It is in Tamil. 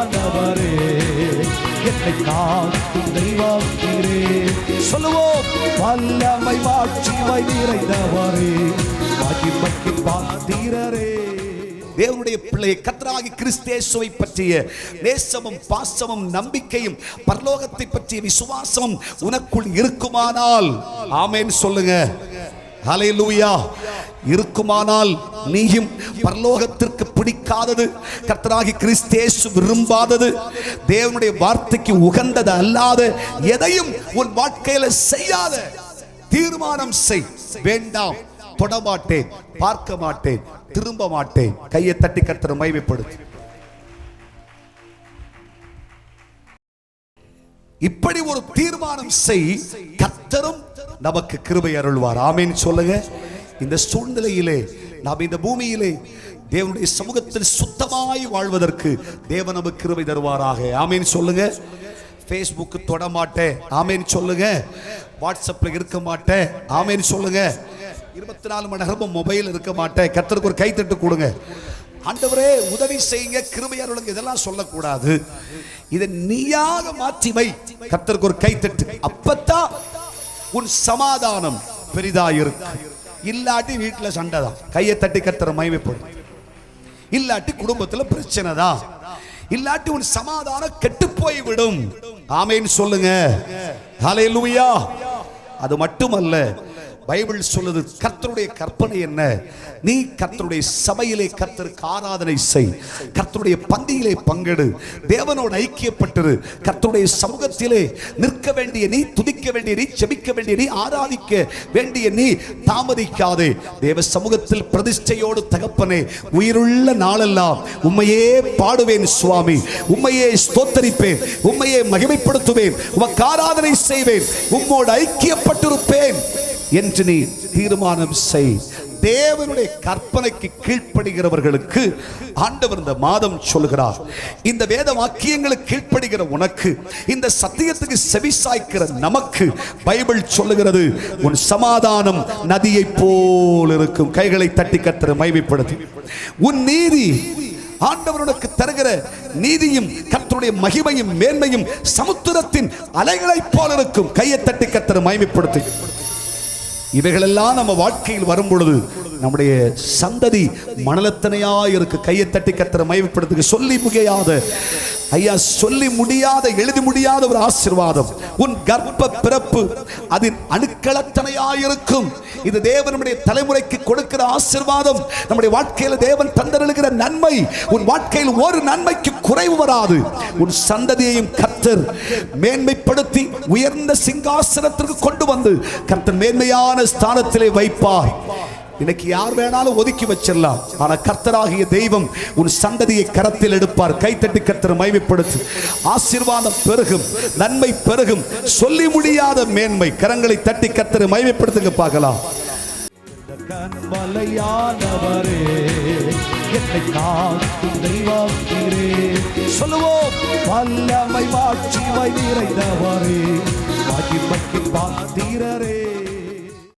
வல்லமையானவரே, என்னை காக்கும் தெய்வம் நீரே. சொல்லுவோம், வல்லமை மாட்சிமை நிறைந்தவரே, மகிமைக்கு பாத்திரரே. தேவனுடைய பிள்ளை கர்த்தராகிய கிறிஸ்து இயேசுவை பற்றிய நேசமும் பாசமும் நம்பிக்கையும் பரலோகத்தை பற்றிய விசுவாசமும் உனக்குள் இருக்குமானால் ஆமென் சொல்லுங்க. ஹல்லேலூயா. இருக்குமானால் நீயும் பரலோகத்திற்கு பிடிக்காதது, கர்த்தராகிய கிறிஸ்து இயேசு விரும்பாதது, தேவனுடைய வார்த்தைக்கு உகந்தது அல்லாத எதையும் உன் வாழ்க்கையில செய்யாத தீர்மானம் செய். வேண்டாம், தொடமாட்டேன், பார்க்க மாட்டேன், திரும்ப மாட்டேன். கையை தட்டி கர்த்தரை மகிமைப்படுத்து. இப்படி ஒரு தீர்மானம் செய், கர்த்தரும் நமக்கு கிருபை அருள்வார். ஆமென் சொல்லுங்க. இந்த சூழ்நிலையிலே நாம் இந்த பூமியிலே தேவனுடைய சமூகத்தில் சுத்தமாய் வாழ்வதற்கு தேவன் நமக்கு கிருபை தருவாராக. ஆமென் சொல்லுங்க. ஃபேஸ்புக் தொட மாட்டேன், ஆமென் சொல்லுங்க. வாட்ஸ்அப்ல இருக்க மாட்டேன், ஆமென் சொல்லுங்க. 24 மணி நேரமும் மொபைல் இருக்க மாட்டேன். கர்த்தருக்கு ஒரு கைத்தட்டு கொடுங்க. ஆண்டவரே உதவி செய்யுங்க, கிருபை அருளுங்க, இதெல்லாம் சொல்லக்கூடாது. இதை நீயாக மாற்றி வை. கர்த்தருக்கு ஒரு கைத்தட்டு. அப்பத்தான் உன் சமாதானம் பெரிதா இருக்கு. இல்லாட்டி வீட்டுல சண்டை தான். கையை தட்டி கர்த்தரை மகிமைப்படும். இல்லாட்டி குடும்பத்துல பிரச்சனை தான். இல்லாட்டி உன் சமாதானம் கெட்டு போய் விடும். ஆமென் சொல்லுங்க. ஹல்லேலூயா. அது மட்டுமல்ல, பைபிள் சொல்லுது, கர்த்தருடைய கற்பனை என்ன? நீ கர்த்தருடைய சபையிலே கர்த்தருக்கு ஆராதனை செய், கர்த்தருடைய பந்தியிலே பங்கெடு, தேவனோடு ஐக்கியப்பட்டிரு. கர்த்தருடைய சமூகத்திலே நிற்க வேண்டிய நீ, துதிக்க வேண்டிய நீ, ஜெபிக்க வேண்டிய நீ, ஆராதிக்க வேண்டிய நீ தாமதிக்காதே. தேவ சமூகத்தில் பிரதிஷ்டையோடு, தகப்பனே உயிருள்ள நாளெல்லாம் உம்மையே பாடுவேன் சுவாமி, உம்மையே ஸ்தோத்தரிப்பேன், உம்மையே மகிமைப்படுத்துவேன், உமக்கு ஆராதனை செய்வேன், உம்மோடு ஐக்கியப்பட்டிருப்பேன் என்று நீ தீர்மானம் செய். தேவனுடைய கற்பனைக்கு கீழ்ப்படுகிறவர்களுக்கு ஆண்டவர் இந்த மாதம் சொல்கிறார், இந்த வேத வாக்கியங்களுக்கு கீழ்ப்படுகிற உனக்கு, இந்த சத்தியத்துக்கு செவிசாய்க்கிற நமக்கு பைபிள் சொல்லுகிறது, உன் சமாதானம் நதியை போல் இருக்கும். கைகளை தட்டி கர்த்தரை மகிமைப்படுத்தி, உன் நீதி, ஆண்டவர் உனக்கு தருகிற நீதியும் கர்த்தருடைய மகிமையும் மேன்மையும் சமுத்திரத்தின் அலைகளைப் போல இருக்கும். கையை தட்டி கர்த்தரை மகிமைப்படுத்தி, இவைகளெல்லாம் நம்ம வாழ்க்கையில் வரும் பொழுது நம்முடைய சந்ததி மணலத்தனையா இருக்கு. கையை தட்டி கர்த்தரை மகிமைப்படுத்துங்க. சொல்லி முடியாத, ஐயா சொல்லி முடியாத, எழுதி முடியாத ஒரு ஆசீர்வாதம் உன் கர்ப்ப பிறப்பு அதன் அணுக்களத்தனையாயிருக்கும். இது தேவனுடைய தலைமுறைக்கு கொடுக்கிற ஆசீர்வாதம். நம்முடைய வாழ்க்கையில் தேவன் தந்தருளுகிற நன்மை, உன் வாழ்க்கையில் ஒரு நன்மைக்கு குறைவு வராது. உன் சந்ததியையும் கர்த்தர் மேன்மைப்படுத்தி உயர்ந்த சிங்காசனத்திற்கு கொண்டு வந்து கர்த்தர் மேன்மையான ஸ்தானத்திலே வைப்பார். இன்னைக்கு யார் வேணாலும் ஒதுக்கி வச்சிடலாம், ஆனா கர்த்தராகிய தெய்வம் உன் சந்ததியை கரத்தில் எடுப்பார். கைத்தட்டி கர்த்தரை மகிமைப்படுத்து. ஆசீர்வாதம் பெருகும், நன்மை பெருகும், சொல்லி முடியாத மேன்மை. கரங்களை தட்டி கர்த்தரை மகிமைப்படுத்துங்க பார்க்கலாம். கண்மலையானவரே, என்னை காக்கும் தெய்வம் நீரே. சொல்லுவோம், வல்லமை மாட்சிமை நிறைந்தவரே, மகிமைக்கு பாத்திரரே.